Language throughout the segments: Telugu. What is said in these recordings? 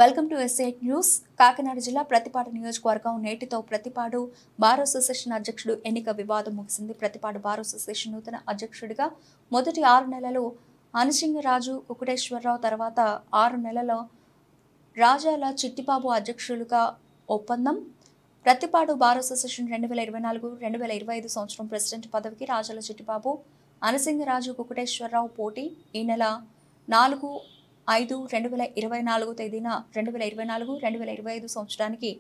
Welcome to SI news. Kakinada జిల్లా ప్రతిపాడు నియోజకవర్గం నేటితో ప్రతిపాడు బార్ అసోసియేషన్ అధ్యక్షుడు ఎన్నిక వివాదం ముగిసింది. ప్రతిపాడు బార్ అసోసియేషన్ నూతన అధ్యక్షుడిగా మొదటి 6 నెలలు అనసింగరాజు కుకుటేశ్వరరావు, తర్వాత 6 నెలల రాజాల చిట్టిబాబు అధ్యక్షులుగా ఒప్పందం. ప్రతిపాడు బార్ అసోసియేషన్ 2024-2025 సంవత్సరం ప్రెసిడెంట్ పదవికి రాజాల చిట్టిబాబు, అనసింగరాజు కుకుటేశ్వరరావు పోటీ. ఈ నెల 4/5/2024 తేదీన 2024-2025 సంవత్సరానికి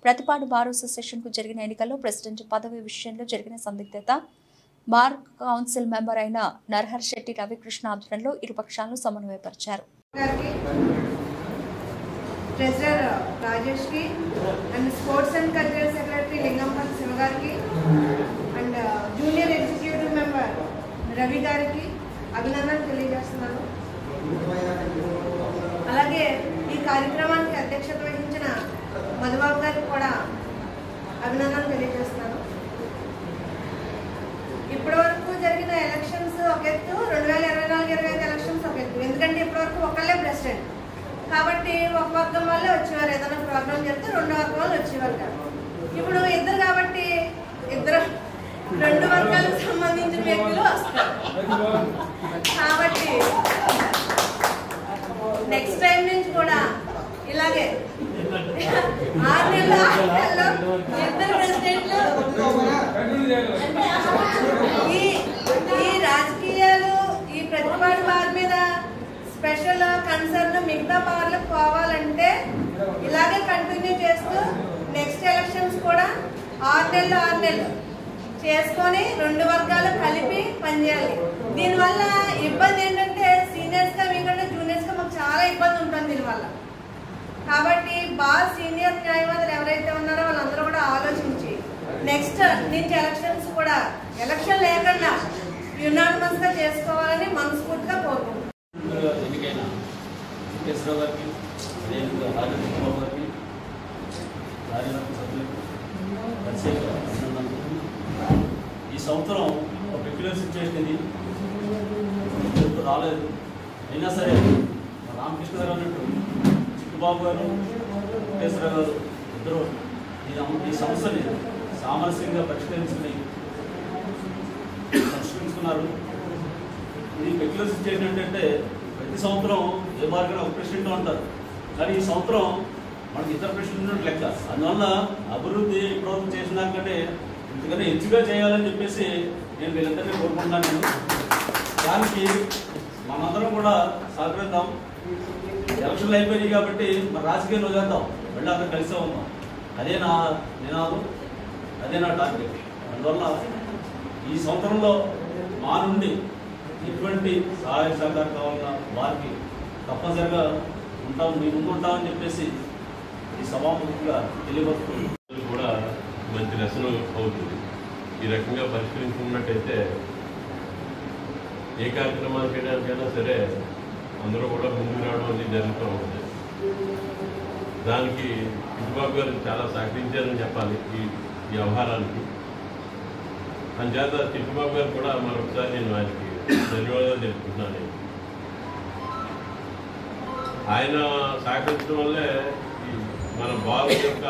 ప్రతిపాడు బార్ అసోసియేషన్కు జరిగిన ఎన్నికల్లో ప్రెసిడెంట్ పదవి విషయంలో జరిగిన సందిగ్ధత బార్ కౌన్సిల్ మెంబర్ అయిన నరహర్ శెట్టి రవికృష్ణ ఆధ్వర్యంలో ఇరు పక్షాలను సమన్వయపరిచారు. ట్రెజరర్ రాజేష్ కి and sports and cultural secretary Lingampalli Shiva గారికి and junior executive member Ravi గారికి అభినందనలు తెలియజేస్తున్నాను. అలాగే ఈ కార్యక్రమానికి అధ్యక్షత వహించిన మధుబాబు గారికి కూడా అభినందనలు తెలియజేస్తున్నాను. ఇప్పటి వరకు జరిగిన ఎలక్షన్స్ ఒక ఎత్తు, 2024-25 ఎలక్షన్స్ ఒక ఎత్తు. ఎందుకంటే ఇప్పటివరకు ఒకళ్ళే ప్రెసిడెంట్ కాబట్టి ఒక వర్గం వాళ్ళే వచ్చేవారు. ఏదైనా ప్రోగ్రామ్ చెప్తే 2 వర్గం వాళ్ళు వచ్చేవారు కాదు. ఇప్పుడు ఇద్దరు కాబట్టి ఇద్దరు 2 వర్గాలకు సంబంధించిన వ్యక్తులు వస్తారు. కాబట్టి నెక్స్ట్ టైం నుంచి కూడా ఇలాగే 6 నెలల్లో ఇద్దరు ప్రెసిడెంట్లు. ఈ రాజకీయాలు ఈ ప్రతిపాడు బార్ మీద స్పెషల్ కన్సర్న్ మిగతా బార్లకు పోవాలంటే ఇలాగే కంటిన్యూ చేస్తూ నెక్స్ట్ ఎలక్షన్స్ కూడా 6 నెలలు చేసుకొని 2 వర్గాలు కలిపి పనిచేయాలి. దీనివల్ల ఇబ్బంది ఏంటంటే సీనియర్స్ గా మీకంటే జూనియర్స్ గా మాకు చాలా ఇబ్బంది ఉంటుంది దీనివల్ల. కాబట్టి బార్ సీనియర్ న్యాయవాదులు ఎవరైతే ఉన్నారో వాళ్ళందరూ కూడా ఆలోచించి నెక్స్ట్ నుంచి ఎలక్షన్స్ కూడా ఎలక్షన్ లేకుండా యునానిమస్ గా చేసుకోవాలని మనస్ఫూర్తిగా కోరుకుంటున్నాం. ఈ సంవత్సరం ఒక పెక్యులర్ సిచ్యువేషన్ ఇది రాలేదు. అయినా సరే రామకృష్ణ గారు అన్నట్టు చిట్టుబాబు గారు, వెంకటేశ్వర గారు ఇద్దరు ఈ సమస్యని సామరస్యంగా పరిష్కరించుకున్నారు. ఇది పెక్యులర్ సిచ్యువేషన్ ఏంటంటే ప్రతి సంవత్సరం ఏ మార్గం ఒక ప్రెసిడెంట్ ఉంటారు, కానీ ఈ సంవత్సరం మనకి ఇద్దరు ప్రెసిడెంట్ లెక్క. అందువల్ల అభివృద్ధి ఇప్పటివరకు చేసిన దానికంటే ఇంతకన్నా హెచ్చుగా చేయాలని చెప్పేసి నేను వీళ్ళందరినీ కోరుకుంటున్నాను. దానికి మనందరం కూడా సహకరిద్దాం. ఎలక్షన్లు అయిపోయినాయి కాబట్టి మన రాజకీయాలు వదిలేద్దాం, మళ్ళీ అందరూ కలిసే ఉందాం. అదే నా నినాదం, అదే నా టార్గెట్. అందువల్ల ఈ సంవత్సరంలో మా నుండి ఎటువంటి సహాయ సహకారం కావాలన్నా వారికి తప్పనిసరిగా ఉంటాం, మీ ముందు ఉంటామని చెప్పేసి ఈ సభాముఖంగా తెలియపరుస్తుంది. కూడా మంచి లెసన్ అవుతుంది. ఈ రకంగా పరిష్కరించుకున్నట్టయితే ఏ కార్యక్రమాలు చేయడానికైనా సరే అందరూ కూడా ముందుకు రావడం అనేది జరుగుతూ ఉంటుంది. దానికి చిట్టుబాబు గారు చాలా సహకరించారని చెప్పాలి ఈ వ్యవహారానికి. అందుచేత చిట్టుబాబు గారు కూడా మరొకసారి నేను ఆయనకి ధన్యవాదాలు తెలుపుతున్నాను. ఆయన సహకరించడం వల్లే మన బాబు యొక్క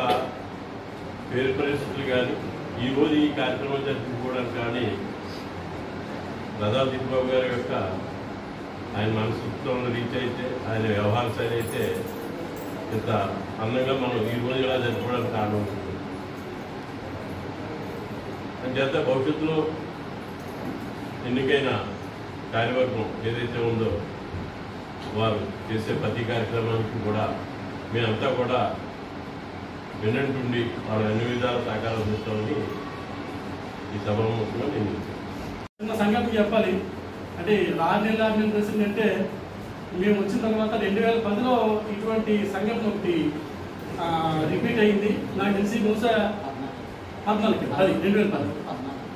పేరు పరిస్థితులు కానీ ఈరోజు ఈ కార్యక్రమం జరుపుకోవడానికి కానీ రథాల చిట్టుబాబు గారి యొక్క ఆయన మనస్తత్వం రీచ్ అయితే, ఆయన వ్యవహార శైలి అయితే ఇంత అందంగా మనం ఈరోజు ఇలా జరుపుకోవడానికి కారణం ఉంటుంది. అందుచేత భవిష్యత్తులో ఎన్నికైన కార్యవర్గం ఏదైతే ఉందో వారు చేసే ప్రతి కార్యక్రమానికి కూడా మేమంతా కూడా వినంటుండి వాళ్ళు అన్ని విధాల సహకారం అందిస్తామని ఈ సభాముఖంగా నేను సంగతి చెప్పాలి. అంటే 6 నెలల ప్రెసిడెంట్ అంటే మేము వచ్చిన తర్వాత 2010లో ఇటువంటి సంఘటన ఒకటి రిపీట్ అయింది. నాకు తెలిసి బహుశా 14 అది 2010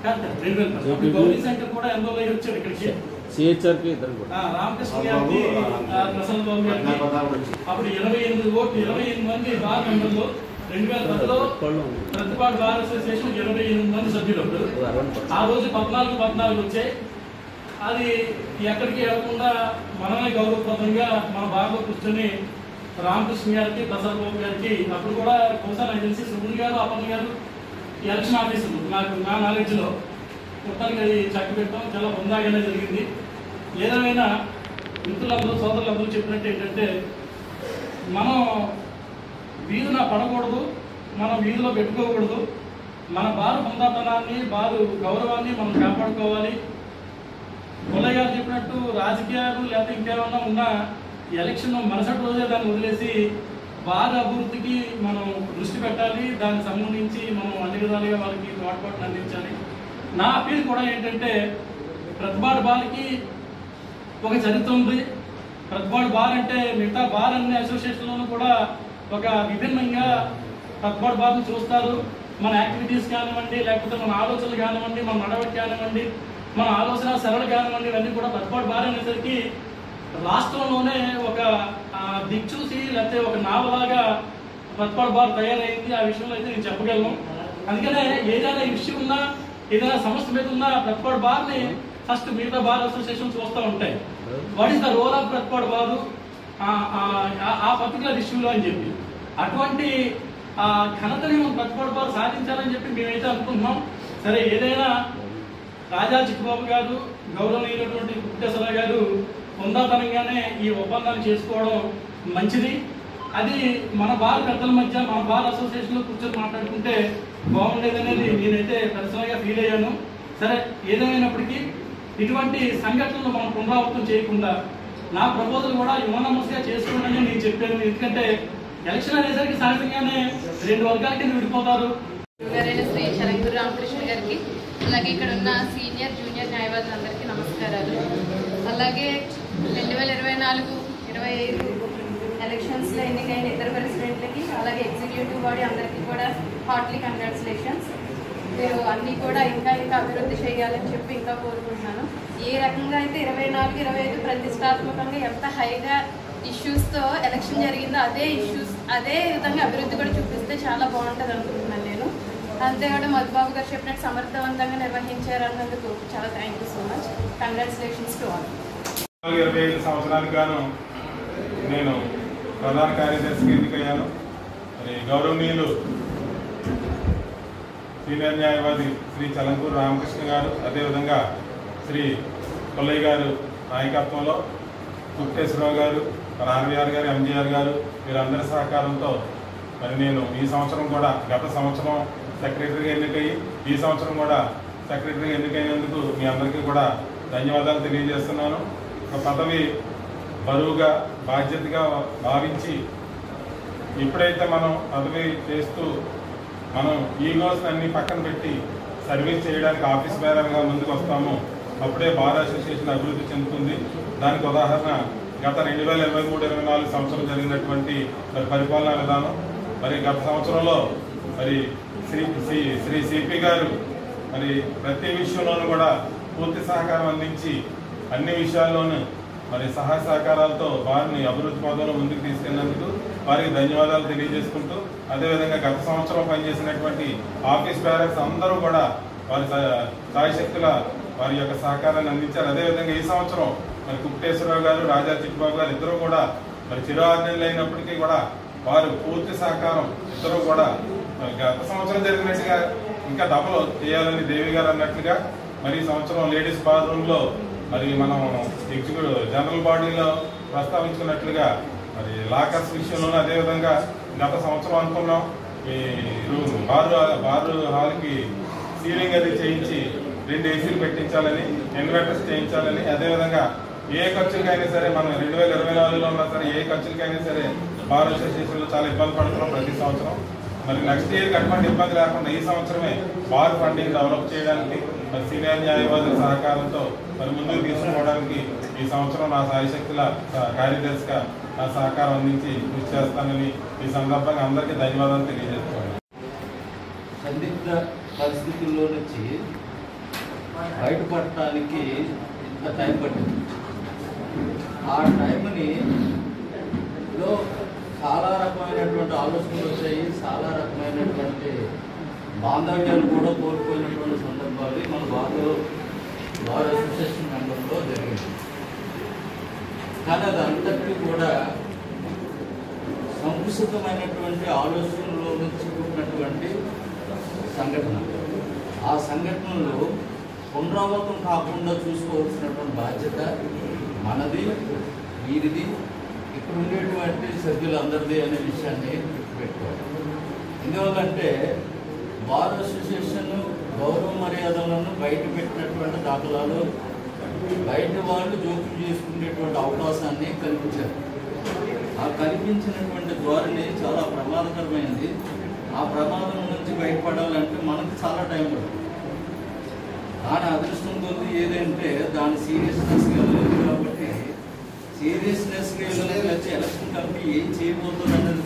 కాదు 2010 గౌరీ శంకర్ కూడా ఎన్రోల్ అయ్యి వచ్చాడు ఇక్కడికి. రామకృష్ణ గారికి, ప్రసన్న బాబు గారికి అప్పుడు 28 మంది బార్ మెంబర్లు. 2010లో ప్రతిపాడు బార్ అసోసియేషన్ 28 మంది సభ్యులు. ఆ రోజు 14 వచ్చాయి. అది ఎక్కడికి వెళ్లకుండా మనమే గౌరవప్రదంగా మన బాగా కూర్చొని రామకృష్ణ గారికి, ప్రసాద్ బాబు గారికి, అప్పుడు కూడా బహుశా నాకు తెలిసి సుమన్ గారు, అపర్ణ గారు ఎలక్షన్ ఆఫీసులు నాకు నా నాలెడ్జ్లో మొత్తానికి అది చక్కి పెట్టడం చాలా హుందాగానే జరిగింది. ఏదేమైనా మిత్రులందరూ సోదరులందరూ చెప్పినట్టు ఏంటంటే మనం వీధున పడకూడదు, మనం వీధిలో పెట్టుకోకూడదు, మన బారు హుందాతనాన్ని, బారు గౌరవాన్ని మనం కాపాడుకోవాలి. పుల్లయ్య గారు చెప్పినట్టు రాజకీయాలు లేకపోతే ఇంకేమన్నా ఉన్నా ఎలక్షన్ మరుసటి రోజే దాన్ని వదిలేసి బార్ అభివృద్ధికి మనం దృష్టి పెట్టాలి. దానికి సంబంధించి మనం అన్ని విధాలుగా వాళ్ళకి తోడ్పాటును అందించాలి. నా అపీల్ కూడా ఏంటంటే ప్రతిపాడు బార్కి ఒక చరిత్ర ఉంది. ప్రతిపాడు బార్ అంటే మిగతా బార్ అన్ని అసోసియేషన్లోనూ కూడా ఒక విభిన్నంగా ప్రతిపాడు బార్ని చూస్తారు. మన యాక్టివిటీస్ కానివ్వండి, లేకపోతే మన ఆలోచనలు కానివ్వండి, మన నడవడి కానివ్వండి, మన ఆలోచన సరళ కానివ్వండి, ఇవన్నీ కూడా ప్రతిపాడు బార్ అనేసరికి రాష్ట్రంలోనే ఒక దిక్చూసి లేకపోతే ఒక నావలాగా ప్రతిపాడు బార్ తయారైంది. ఆ విషయంలో అయితే నేను చెప్పగలను. అందుకనే ఏదైనా ఇష్యూ ఉన్నా, ఏదైనా సమస్య మీద ఉన్న ప్రతిపాడు బార్ని ఫస్ట్ మిగతా బార్ అసోసియేషన్ చూస్తూ ఉంటాయి. What is the role of Prathipadu bar ఆ పర్టికులర్ ఇష్యూలో అని చెప్పి అటువంటి ఘనతని మనం ప్రతిపాడు బారు సాధించాలని చెప్పి మేమైతే అనుకుంటున్నాం. సరే, ఏదైనా రాజా చిట్టుబాబు గారు, గౌరవనీయులైనటువంటి కుట్టేశ్వర గారు హుందాతనంగానే ఈ ఒప్పందాన్ని చేసుకోవడం మంచిది. అది మన బార్ పెద్దల మధ్య, మన బార్ అసోసియేషన్లో కూర్చొని మాట్లాడుకుంటే బాగుండేదనేది నేనైతే పర్సనల్గా ఫీల్ అయ్యాను. సరే, ఏదేమైనప్పటికీ ఇటువంటి సంఘటనలు మనం పునరావృతం చేయకుండా నా ప్రపోజల్ కూడా యువనమస్గా చేసుకోండి అని నేను చెప్పాను. ఎందుకంటే ఎలక్షన్ అనేసరికి సహజంగానే రెండు వర్గాల కింద విడిపోతారు. శ్రీ చలంగూరు రామకృష్ణ గారికి, అలాగే ఇక్కడ ఉన్న సీనియర్ జూనియర్ న్యాయవాదులందరికీ నమస్కారాలు. అలాగే 2024-25 ఎలక్షన్స్లో ఎన్నికైన ఇతర ప్రెసిడెంట్లకి, అలాగే ఎగ్జిక్యూటివ్ బాడీ అందరికీ కూడా హార్ట్లీ కంగ్రాచులేషన్స్. మీరు అన్నీ కూడా ఇంకా అభివృద్ధి చేయాలని చెప్పి ఇంకా కోరుకుంటున్నాను. ఏ రకంగా అయితే 24-25 ప్రతిష్టాత్మకంగా ఎంత హైగా ఇష్యూస్తో ఎలక్షన్ జరిగిందో అదే విధంగా అభివృద్ధి కూడా చూపిస్తే చాలా బాగుంటుంది అనుకుంటున్నాను నేను. అంతేకాదు మధుబాబు గారు చెప్పినట్టు సమర్థవంతంగా నిర్వహించారన్నందుకు చాలా thank you so much. Congratulations to all. 25 సంవత్సరాలకు గాను నేను ప్రధాన కార్యదర్శిగా ఎన్నికయ్యాను. మరి గౌరవనీయులు సీనియర్ న్యాయవాది శ్రీ చలంగూరు రామకృష్ణ గారు, అదేవిధంగా శ్రీ పుల్లయ్య గారు నాయకత్వంలో కుట్టేశ్వరరావు గారు, మన ఆర్వీఆర్ గారు, ఎంజీఆర్ గారు, వీరందరి సహకారంతో మరి నేను ఈ సంవత్సరం కూడా, గత సంవత్సరం సెక్రటరీగా ఎన్నికయ్యి ఈ సంవత్సరం కూడా సెక్రటరీగా ఎన్నికైనందుకు మీ అందరికీ కూడా ధన్యవాదాలు తెలియజేస్తున్నాను. ఒక పదవి బరువుగా, బాధ్యతగా భావించి ఎప్పుడైతే మనం పదవి చేస్తూ మనం ఈగోస్ అన్ని పక్కన పెట్టి సర్వీస్ చేయడానికి ఆఫీస్ బేరర్గా ముందుకు వస్తామో అప్పుడే బార్ అసోసియేషన్ అభివృద్ధి చెందుతుంది. దానికి ఉదాహరణ గత 2023-24 సంవత్సరం జరిగినటువంటి మరి పరిపాలనా విధానం. మరి గత సంవత్సరంలో మరి శ్రీ సిపి గారు మరి ప్రతి విషయంలోనూ కూడా పూర్తి సహకారం అందించి అన్ని విషయాల్లోనూ మరి సహాయ సహకారాలతో వారిని అభివృద్ధి పదంలో ముందుకు తీసుకెళ్లినందుకు వారికి ధన్యవాదాలు తెలియజేసుకుంటూ, అదేవిధంగా గత సంవత్సరం పనిచేసినటువంటి ఆఫీస్ బేరర్స్ అందరూ కూడా వారి సాయశక్తుల వారి యొక్క సహకారాన్ని అందించారు. అదేవిధంగా ఈ సంవత్సరం మరి కుట్టేశ్వరరావు గారు, రాజా చిట్టుబాబు గారు ఇద్దరు కూడా మరి చిరాజ్ఞలు అయినప్పటికీ కూడా వారు పూర్తి సహకారం ఇద్దరు కూడా గత సంవత్సరం జరిగినట్టుగా ఇంకా డబుల్ చేయాలని దేవి గారు అన్నట్లుగా మరి ఈ సంవత్సరం లేడీస్ బాత్రూంలో మరి మనం ఎగ్జిక్యూటివ్ జనరల్ బాడీలో ప్రస్తావించుకున్నట్లుగా మరి లాకర్స్ విషయంలోనూ అదేవిధంగా గత సంవత్సరం అనుకున్నాం ఈ బారు హాల్కి సీలింగ్ అది చేయించి 2 ఏసీలు పెట్టించాలని, ఇన్వర్టర్స్ చేయించాలని, అదేవిధంగా ఏ ఖర్చులకైనా సరే మనం 2024లో ఉన్నా సరే ఏ ఖర్చులకైనా సరే బార్ అసోసియేషన్లో చాలా ఇబ్బంది పడుతున్నాం ప్రతి సంవత్సరం. మరి నెక్స్ట్ ఇయర్కి అటువంటి ఇబ్బంది లేకుండా ఈ సంవత్సరమే బార్ ఫండింగ్ డెవలప్ చేయడానికి మరి సీనియర్ న్యాయవాదుల సహకారంతో మరి ముందుకు తీసుకోవడానికి ఈ సంవత్సరం నా సాయశక్తుల కార్యదర్శిగా నా సహకారం అందించి కృషి చేస్తానని ఈ సందర్భంగా అందరికీ ధన్యవాదాలు తెలియజేస్తున్నాను. సందిగ్ధ పరిస్థితుల్లో నుంచి బయటపడటానికి ఇంత టైం పట్టింది. ఆ టైంని లో చాలా రకమైనటువంటి ఆలోచనలు వచ్చాయి, చాలా రకమైనటువంటి బాంధవ్యాలు కూడా కోల్పోయినటువంటి సందర్భాలు మన బార్ అసోసియేషన్ మెంబర్లో జరిగింది. కానీ అది అందరికీ కూడా సంకుచితమైనటువంటి ఆలోచనలో నుంచి పుట్టినటువంటి సంఘటన. ఆ సంఘటనలు పునరావృతం కాకుండా చూసుకోవాల్సినటువంటి బాధ్యత మనది, వీరిది, ఇక్కడ ఉండేటువంటి సభ్యులందరిది అనే విషయాన్ని గుర్తుపెట్టుకోవాలి. ఎందువల్లంటే బార్ అసోసియేషన్ గౌరవ మర్యాదలను బయట పెట్టినటువంటి దాఖలాలు బయట వాళ్ళు జోక్యం చేసుకునేటువంటి అవకాశాన్ని కల్పించారు. ఆ కల్పించినటువంటి ధోరణి చాలా ప్రమాదకరమైంది. ఆ ప్రమాదం నుంచి బయటపడాలంటే మనకు చాలా టైం పడుతుంది. దాని అదృష్టం కొద్ది ఏదంటే దాని సీరియస్నెస్గా లేదు కాబట్టి సీరియస్నెస్గా వచ్చి ఎలక్షన్ కమిటీ ఏం చేయబోతుంది అనేది